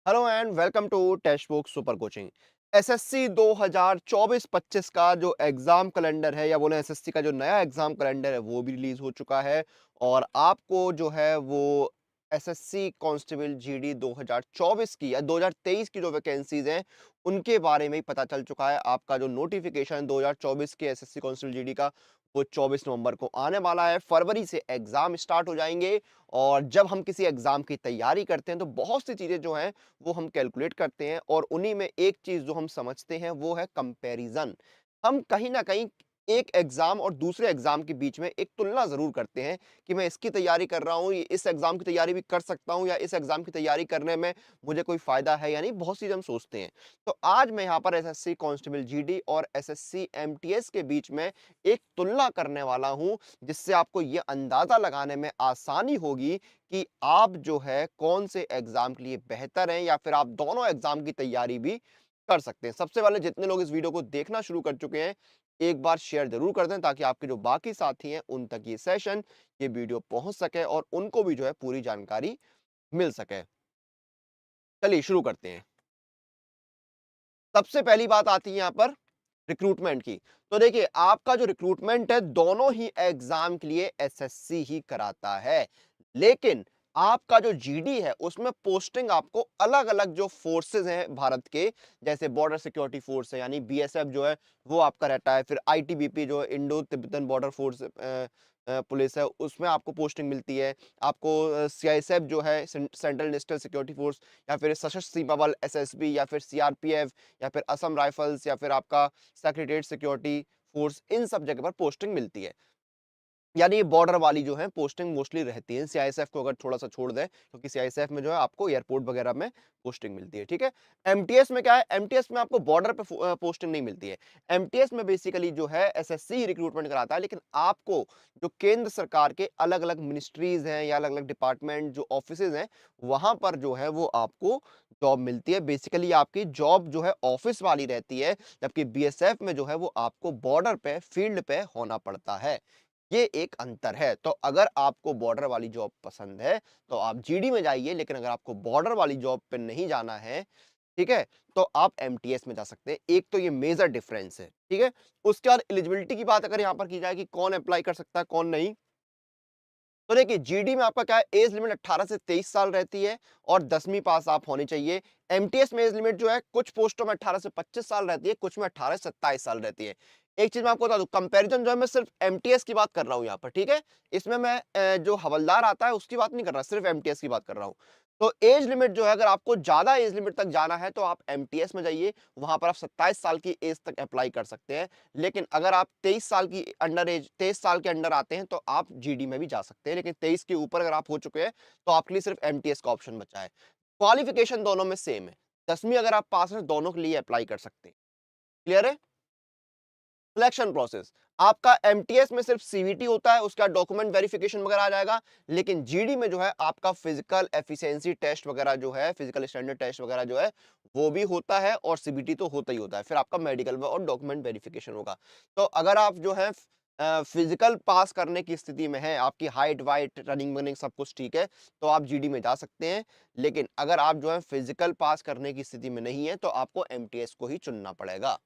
Hello and welcome to Testbook super coaching. SSC 2024-25 का जो exam calendar है या बोले एसएससी का जो नया एग्जाम कैलेंडर है वो भी रिलीज हो चुका है। और आपको जो है वो एसएससी कांस्टेबल जीडी 2024 की या 2023 की जो वैकेंसीज हैं उनके बारे में ही पता चल चुका है। आपका जो नोटिफिकेशन 2024 के एसएससी कांस्टेबल जीडी का वो 24 नवंबर को आने वाला है। फरवरी से एग्जाम स्टार्ट हो जाएंगे। और जब हम किसी एग्जाम की तैयारी करते हैं तो बहुत सी चीजें जो हैं वो हम कैलकुलेट करते हैं और उन्हीं में एक चीज जो हम समझते हैं वो है कंपैरिजन। हम कहीं ना कहीं एक एग्जाम और दूसरे एग्जाम के बीच में एक तुलना जरूर करते हैं कि मैं इसकी तैयारी कर रहा हूं, इस एग्जाम की तैयारी भी कर सकता हूं या इस एग्जाम की तैयारी करने में मुझे कोई फायदा है या नहीं। बहुत सी चीजें हम सोचते हैं। तो आज मैं यहाँ पर एसएससी कांस्टेबल जीडी और एसएससी एमटीएस के बीच में एक तुलना करने वाला हूं, जिससे आपको ये अंदाजा लगाने में आसानी होगी कि आप जो है कौन से एग्जाम के लिए बेहतर हैं या फिर आप दोनों एग्जाम की तैयारी भी कर सकते हैं। सबसे पहले जितने लोग इस वीडियो को देखना शुरू कर चुके हैं एक बार शेयर जरूर कर दें ताकि आपके जो बाकी साथी हैं उन तक ये सेशन ये वीडियो पहुंच सके और उनको भी जो है पूरी जानकारी मिल सके। चलिए शुरू करते हैं। सबसे पहली बात आती है यहाँ पर रिक्रूटमेंट की। तो देखिए आपका जो रिक्रूटमेंट है दोनों ही एग्जाम के लिए एसएससी ही कराता है, लेकिन आपका जो जीडी है उसमें पोस्टिंग आपको अलग अलग जो फोर्सेस हैं भारत के, जैसे बॉर्डर सिक्योरिटी फोर्स है यानी बीएसएफ जो है वो आपका रहता है। फिर आईटीबीपी जो है Indo Tibetan border force police है उसमें आपको पोस्टिंग मिलती है। आपको सीआईएसएफ जो है सेंट्रल नेशनल सिक्योरिटी फोर्स या फिर सशस्त्र सीमा बल एसएसबी या फिर सीआरपीएफ या फिर असम राइफल्स या फिर आपका सेक्रेटरीट सिक्योरिटी फोर्स, इन सब जगह पर पोस्टिंग मिलती है। यानी ये बॉर्डर वाली जो है पोस्टिंग मोस्टली रहती है। सीआईएसएफ को अगर थोड़ा सा छोड़ दें क्योंकि सीआईएसएफ में जो है आपको एयरपोर्ट वगैरह में पोस्टिंग मिलती है, ठीक है। एमटीएस में क्या है, एमटीएस में आपको बॉर्डर पे पोस्टिंग नहीं मिलती है। एमटीएस में बेसिकली जो है एसएससी रिक्रूटमेंट कराता है, लेकिन आपको जो केंद्र सरकार के अलग अलग मिनिस्ट्रीज हैं या अलग अलग डिपार्टमेंट जो ऑफिसेज हैं वहां पर जो है वो आपको जॉब मिलती है। बेसिकली आपकी जॉब जो है ऑफिस वाली रहती है, जबकि बीएसएफ में जो है वो आपको बॉर्डर पे फील्ड पे होना पड़ता है। ये एक अंतर है। तो अगर आपको बॉर्डर वाली जॉब पसंद है तो आप जीडी में जाइए, लेकिन अगर आपको बॉर्डर वाली जॉब पे नहीं जाना है, ठीक है, तो आप एमटीएस में जा सकते हैं। एक तो ये मेजर डिफरेंस है, ठीक है। उसके बाद एलिजिबिलिटी की बात अगर यहां पर की जाए कि कौन अप्लाई कर सकता है कौन नहीं, तो देखिए जीडी में आपका क्या है, एज लिमिट 18 से 23 साल रहती है और 10वीं पास आप होनी चाहिए। एमटीएस में एज लिमिट जो है कुछ पोस्टों में 18 से 25 साल रहती है, कुछ में 18 से 27 साल रहती है। एक चीज मैं आपको बता दूं, कंपैरिजन जो है मैं सिर्फ एमटीएस की बात कर रहा हूं यहाँ पर, ठीक है। इसमें मैं जो हवलदार आता है उसकी बात नहीं कर रहा, सिर्फ एमटीएस की बात कर रहा हूँ। तो एज लिमिट जो है, अगर आपको ज्यादा एज लिमिट तक जाना है तो आप एमटीएस में जाइए, वहां पर आप 27 साल की एज तक अप्लाई कर सकते हैं। लेकिन अगर आप 23 साल की अंडर एज 23 साल के अंडर आते हैं तो आप जीडी में भी जा सकते हैं, लेकिन 23 के ऊपर अगर आप हो चुके हैं तो आपके लिए सिर्फ एमटीएस का ऑप्शन बचा है। क्वालिफिकेशन दोनों में सेम है, 10वीं अगर आप पास हैं दोनों के लिए अप्लाई कर सकते हैं। क्लियर है। सिलेक्शन प्रोसेस आपका एमटीएस में सिर्फ सीवीटी होता है, उसका डॉक्यूमेंट वेरिफिकेशन वगैरह आ जाएगा, लेकिन जीडी में जो है आपका फिजिकल एफिशिएंसी टेस्ट वगैरह जो है, फिजिकल स्टैंडर्ड टेस्ट वगैरह जो है वो भी होता है और सीबीटी तो होता ही होता है। फिर आपका मेडिकल में और डॉक्यूमेंट वेरिफिकेशन होगा। तो अगर आप जो है फिजिकल पास करने की स्थिति में है, आपकी हाइट वाइट रनिंग वनिंग सब कुछ ठीक है, तो आप जीडी में जा सकते हैं। लेकिन अगर आप जो है फिजिकल पास करने की स्थिति में नहीं है तो आपको एमटीएस को ही चुनना पड़ेगा।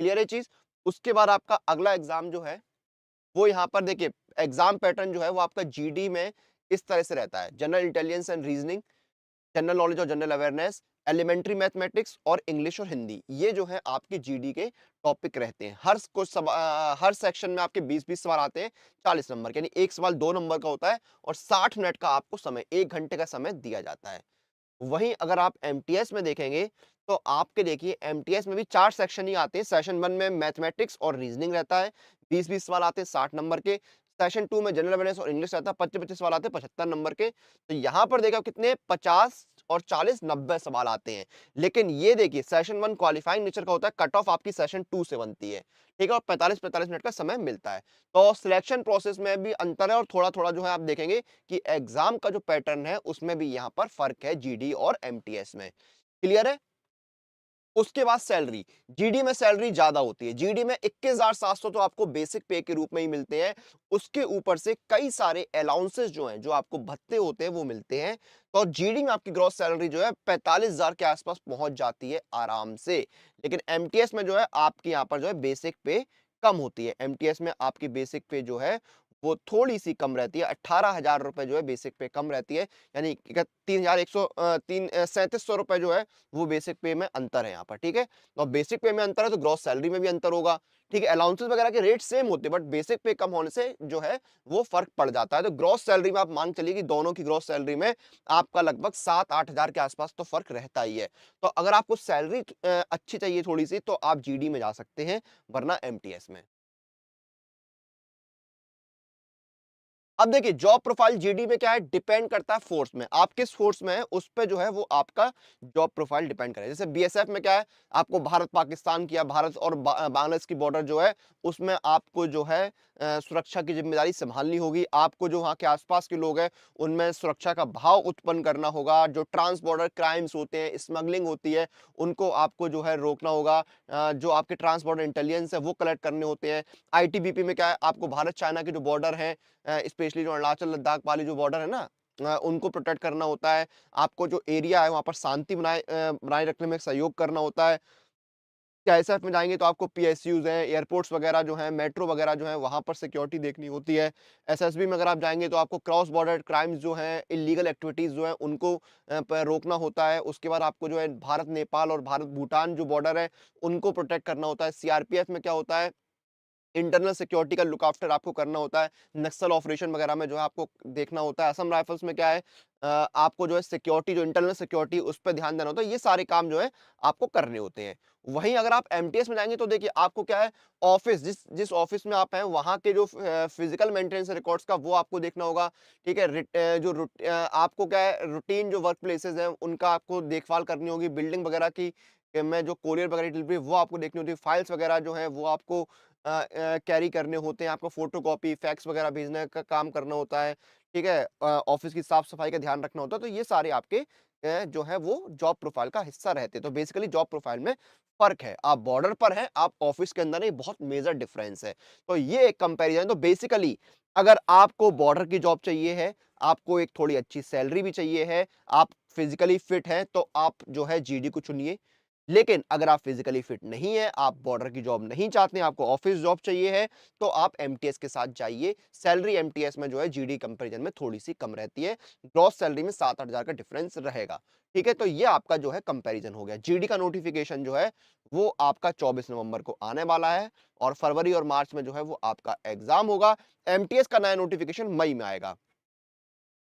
क्लियर है चीज। उसके बाद आपका अगला एग्जाम जो है वो यहाँ पर देखिए, एग्जाम पैटर्न जो है वो आपका जीडी में इस तरह से रहता है: general intelligence and reasoning, general knowledge और जनरल अवेयरनेस, एलिमेंट्री मैथमेटिक्स और इंग्लिश और हिंदी। ये जो है आपके जीडी के टॉपिक रहते हैं। हर सेक्शन में आपके 20-20 सवाल आते हैं, 40 नंबर के, यानी एक सवाल 2 नंबर का होता है और 60 मिनट का आपको समय, 1 घंटे का समय दिया जाता है। वहीं अगर आप एमटीएस में देखेंगे तो आपके देखिए एमटीएस में भी 4 सेक्शन ही आते हैं। सेशन 1 में मैथमेटिक्स और रीजनिंग रहता है, 20-20 सवाल आते हैं 60 नंबर के। सेशन 2 में जनरल अवेयरनेस और इंग्लिश रहता है, 25-25 सवाल आते हैं 75 नंबर के। तो यहाँ पर देखा कितने 50 और 40 90 सवाल आते हैं। लेकिन ये देखिए सेशन 1 क्वालिफाइंग नेचर का होता है, कट ऑफ आपकी सेशन 2 से बनती है, ठीक है, और 45-45 मिनट का समय मिलता है। तो सिलेक्शन प्रोसेस में भी अंतर है और थोड़ा थोड़ा जो है आप देखेंगे कि एग्जाम का जो पैटर्न है उसमें भी यहाँ पर फर्क है जीडी और एमटीएस में। क्लियर है। उसके बाद सैलरी, जीडी में सैलरी ज्यादा होती है। जीडी में 21,700 तो आपको बेसिक पे के रूप में ही मिलते हैं। उसके ऊपर से कई सारे अलाउंसेस जो हैं, जो आपको भत्ते होते हैं, वो मिलते हैं। तो जीडी में आपकी ग्रॉस सैलरी जो है 45,000 के आसपास पहुंच जाती है आराम से। लेकिन एमटीएस में जो है आपकी यहाँ पर जो है बेसिक पे कम होती है। एमटीएस में आपकी बेसिक पे जो है वो थोड़ी सी कम रहती है। 18,000 रुपए जो है बेसिक पे कम रहती है। यानी 3700 रुपए जो है वो बेसिक पे में अंतर है यहाँ पर। ठीक है, तो बेसिक पे में अंतर है तो ग्रॉस सैलरी में भी अंतर होगा। ठीक है, अलाउंसेस वगैरह के रेट सेम होते हैं, बट बेसिक पे कम होने से जो है वो फर्क पड़ जाता है। तो ग्रॉस सैलरी में आप मान चलिए कि दोनों की ग्रॉस सैलरी में आपका लगभग 7-8 हजार के आसपास तो फर्क रहता ही है। तो अगर आपको सैलरी अच्छी चाहिए थोड़ी सी, तो आप जीडी में जा सकते हैं, वरना एमटीएस में। अब देखिए, जॉब प्रोफाइल जीडी में क्या है, डिपेंड करता है फोर्स में। आप किस फोर्स में है उस पे जो है वो आपका जॉब प्रोफाइल डिपेंड करेगा। जैसे बीएसएफ में क्या है, आपको भारत पाकिस्तान की या भारत और बांग्लादेश की बॉर्डर जो है उसमें आपको जो है सुरक्षा की जिम्मेदारी संभालनी होगी। आपको जो वहाँ के आसपास के लोग हैं उनमें सुरक्षा का भाव उत्पन्न करना होगा। जो ट्रांस बॉर्डर क्राइम्स होते हैं, स्मगलिंग होती है, उनको आपको जो है रोकना होगा। जो आपके ट्रांस बॉर्डर इंटेलिजेंस है वो कलेक्ट करने होते हैं। आईटीबीपी में क्या है, आपको भारत चाइना के जो बॉर्डर है, स्पेशली जो अरुणाचल लद्दाख वाली जो बॉर्डर है ना, उनको प्रोटेक्ट करना होता है। आपको जो एरिया है वहाँ पर शांति बनाए रखने में सहयोग करना होता है। सीआईएसएफ में जाएँगे तो आपको पीएसयूज़ हैं, एयरपोर्ट्स वगैरह जो हैं, मेट्रो वगैरह जो हैं, वहाँ पर सिक्योरिटी देखनी होती है। एसएसबी में अगर आप जाएँगे तो आपको क्रॉस बॉर्डर क्राइम्स जो हैं, इल्लीगल एक्टिविटीज़ जो हैं, उनको प रोकना होता है। उसके बाद आपको जो है भारत नेपाल और भारत भूटान जो बॉर्डर है, उनको प्रोटेक्ट करना होता है। सीआरपीएफ में क्या होता है, इंटरनल सिक्योरिटी का लुक आफ्टर आपको करना होता है। नक्सल ऑपरेशन वगैरह में जो है आपको देखना होता है। असम राइफल्स में क्या है, आपको जो है सिक्योरिटी, जो इंटरनल सिक्योरिटी, उस पे ध्यान देना होता है। ये सारे काम जो है आपको करने होते हैं। वहीं अगर आप एमटीएस में जाएँगे तो देखिए आपको क्या है, ऑफ़िस, जिस जिस ऑफ़िस में आप हैं वहाँ के जो फिज़िकल मेंटेनेंस रिकॉर्ड्स का वो आपको देखना होगा। ठीक है, आपको क्या है, रूटीन जो वर्क प्लेसेस हैं उनका आपको देखभाल करनी होगी। बिल्डिंग वगैरह की में जो कोरियर वगैरह की डिलीवरी वो आपको देखनी होती है। फाइल्स वगैरह जो हैं वो आपको कैरी करने होते हैं। आपको फोटोकॉपी, फैक्स वगैरह भेजने का काम करना होता है। ठीक है, ऑफिस की साफ सफाई का ध्यान रखना होता है। तो ये सारे आपके जो है वो जॉब प्रोफाइल का हिस्सा रहते हैं। तो बेसिकली जॉब प्रोफाइल में फर्क है, आप बॉर्डर पर हैं, आप ऑफिस के अंदर हैं, बहुत मेजर डिफरेंस है। तो ये एक कंपैरिजन। तो बेसिकली अगर आपको बॉर्डर की जॉब चाहिए है, आपको एक थोड़ी अच्छी सैलरी भी चाहिए है, आप फिजिकली फिट हैं, तो आप जो है जीडी को चुनिए। लेकिन अगर आप फिजिकली फिट नहीं है, आप बॉर्डर की जॉब नहीं चाहते हैं, आपको ऑफिस जॉब चाहिए है, तो आप एमटीएस के साथ जाइए। सैलरी एमटीएस में जो है जीडी कंपैरिजन में थोड़ी सी कम रहती है। ग्रॉस सैलरी में 7-8 हजार का डिफरेंस रहेगा। ठीक है, तो ये आपका जो है कंपैरिजन हो गया। जीडी का नोटिफिकेशन जो है वो आपका 24 नवंबर को आने वाला है, और फरवरी और मार्च में जो है वो आपका एग्जाम होगा। एमटीएस का नया नोटिफिकेशन मई में आएगा।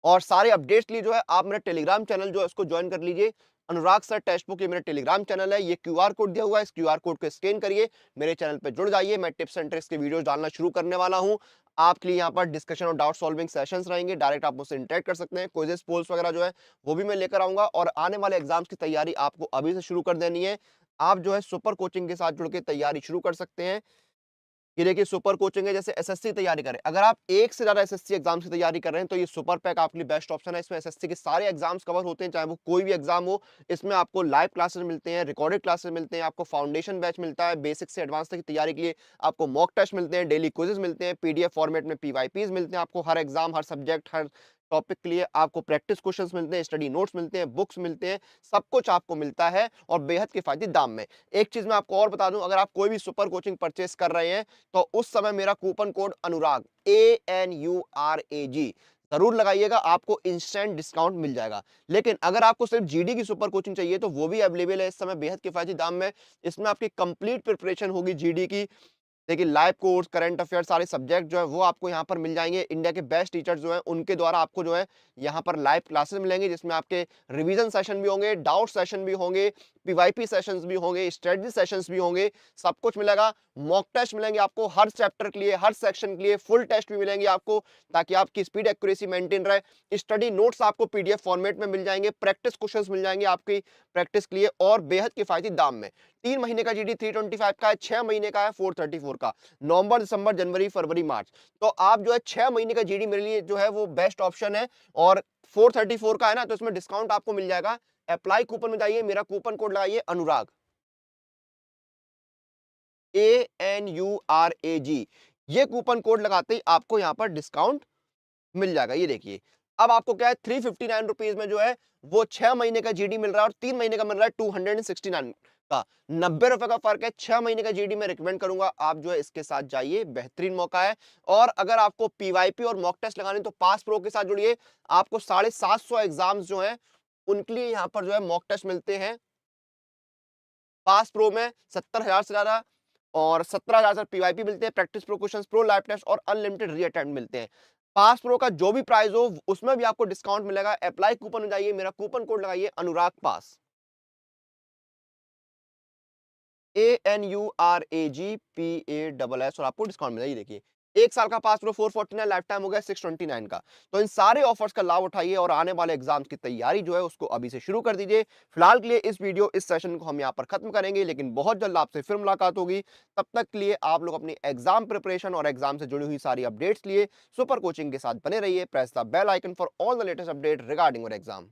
और सारे अपडेट्स के लिए जो है आप मेरा टेलीग्राम चैनल जो है उसको ज्वाइन कर लीजिए। अनुराग सर टेक्स्ट बुक, ये मेरा टेलीग्राम चैनल है। ये क्यूआर कोड दिया हुआ है, इस क्यूआर कोड को स्कैन करिए, मेरे चैनल पे जुड़ जाइए। मैं टिप्स एंड ट्रिक्स के वीडियोस डालना शुरू करने वाला हूँ। आपके लिए यहाँ पर डिस्कशन और डाउट सॉल्विंग सेशंस रहेंगे। डायरेक्ट आप मुझसे इंटरेक्ट कर सकते हैं। क्विज़ेस, पोल्स वगैरह जो है वो भी मैं लेकर आऊंगा। और आने वाले एग्जाम्स की तैयारी आपको अभी से शुरू कर देनी है। आप जो है सुपर कोचिंग के साथ जुड़ के तैयारी शुरू कर सकते हैं। ये देखिए, सुपर कोचिंग है। जैसे एसएससी की तैयारी करें, अगर आप एक से ज्यादा एसएससी एग्जाम्स की तैयारी कर रहे हैं, तो ये सुपर पैक आपके लिए बेस्ट ऑप्शन है। इसमें एसएससी के सारे एग्जाम्स कवर होते हैं, चाहे वो कोई भी एग्जाम हो। इसमें आपको लाइव क्लासेस मिलते हैं, रिकॉर्डेड क्लासेस मिलते हैं, आपको फाउंडेशन बैच मिलता है, बेसिक से एडवांस तक की तैयारी के लिए आपको मॉक टेस्ट मिलते हैं, डेली क्विजेस मिलते हैं, पीडीएफ फॉर्मेट में पीवाईपीज मिलते हैं। आपको हर एग्जाम, हर सब्जेक्ट, हर टॉपिक के लिए आपको प्रैक्टिस क्वेश्चंस मिलते हैं, स्टडी नोट्स मिलते हैं, बुक्स मिलते हैं, सब कुछ आपको मिलता है, और बेहद किफायती दाम में। एक चीज मैं आपको और बता दूं, अगर आप कोई भी सुपर कोचिंग परचेस कर रहे हैं, तो उस समय मेरा कूपन कोड अनुराग, ANURAG जरूर लगाइएगा, आपको इंस्टेंट डिस्काउंट मिल जाएगा। लेकिन अगर आपको सिर्फ जीडी की सुपर कोचिंग चाहिए, तो वो भी अवेलेबल है इस समय बेहद किफायती दाम में। इसमें आपकी कंप्लीट प्रिपरेशन होगी जीडी की। देखिए, लाइव कोर्स, करंट अफेयर, सारे सब्जेक्ट जो है वो आपको यहाँ पर मिल जाएंगे। इंडिया के बेस्ट टीचर्स जो हैं उनके द्वारा आपको जो है यहाँ पर लाइव क्लासेस मिलेंगे, जिसमें आपके रिवीजन सेशन भी होंगे, डाउट सेशन भी होंगे, पीवाईपी सेशंस भी होंगे, स्ट्रेटजी सेशंस भी होंगे, सब कुछ मिलेगा। मॉक टेस्ट मिलेंगे आपको हर चैप्टर के लिए, हर सेक्शन के लिए। फुल टेस्ट भी मिलेंगे आपको, ताकि आपकी स्पीड एक्यूरेसी मेंटेन रहे। स्टडी नोट्स आपको पीडीएफ फॉर्मेट में मिल जाएंगे, प्रैक्टिस क्वेश्चंस मिल जाएंगे आपकी प्रैक्टिस के लिए, और बेहद किफायती दाम में। 3 महीने का जीडी 325 का है, 6 महीने का है 434 का। नवंबर, दिसंबर, जनवरी, फरवरी, मार्च। तो आप जो है 6 महीने का जीडी मेरे लिए जो है वो बेस्ट ऑप्शन है। और 434 का है ना, तो इसमें डिस्काउंट आपको मिल जाएगा। अप्लाई कूपन में जाइए, मेरा कूपन कोड लगाइए अनुराग। ANURAG, ये कूपन कोड लगाते ही आपको यहाँ पर डिस्काउंट मिल जाएगा। ये देखिए, अब आपको क्या है 359 रुपीज में जो है वो 6 महीने का जीडी मिल रहा है और 3 महीने का मिल रहा है 269 का। 90 रुपए का फर्क है। 6 महीने का जीडी मैं रिकमेंड करूंगा आप जो है इसके साथ जाइए, बेहतरीन मौका है। और अगर आपको पीवाईपी और मॉक टेस्ट लगाने तो पास प्रो के साथ जुड़िए। आपको 750 एग्जाम्स जो है उनके लिए यहाँ पर जो है मॉक टेस्ट मिलते हैं। पास प्रो में 70,000 से ज्यादा और 17,000 से पीवाईपी मिलते हैं, practice pro questions, pro live test और अनलिमिटेड रीअटेम्प्ट मिलते हैं। पास प्रो का जो भी प्राइस हो उसमें भी आपको डिस्काउंट मिलेगा। अप्लाई कूपन में जाइए, मेरा कूपन कोड लगाइए अनुराग पास, ANURAGPASS, और आपको डिस्काउंट मिलेगा। ये देखिए, 1 साल का पास प्रो 449, लाइफ टाइम हो गया 629 का। तो इन सारे ऑफर्स का लाभ उठाइए और आने वाले एग्जाम्स की तैयारी जो है उसको अभी से शुरू कर दीजिए। फिलहाल के लिए इस सेशन को हम यहाँ पर खत्म करेंगे, लेकिन बहुत जल्द आपसे फिर मुलाकात होगी। तब तक के लिए आप लोग अपनी एग्जाम प्रिपरेशन और एग्जाम से जुड़ी हुई सारी अपडेट्स लिए सुपर कोचिंग के साथ बने रहिए। Press the bell icon for all the latest update regarding your exam.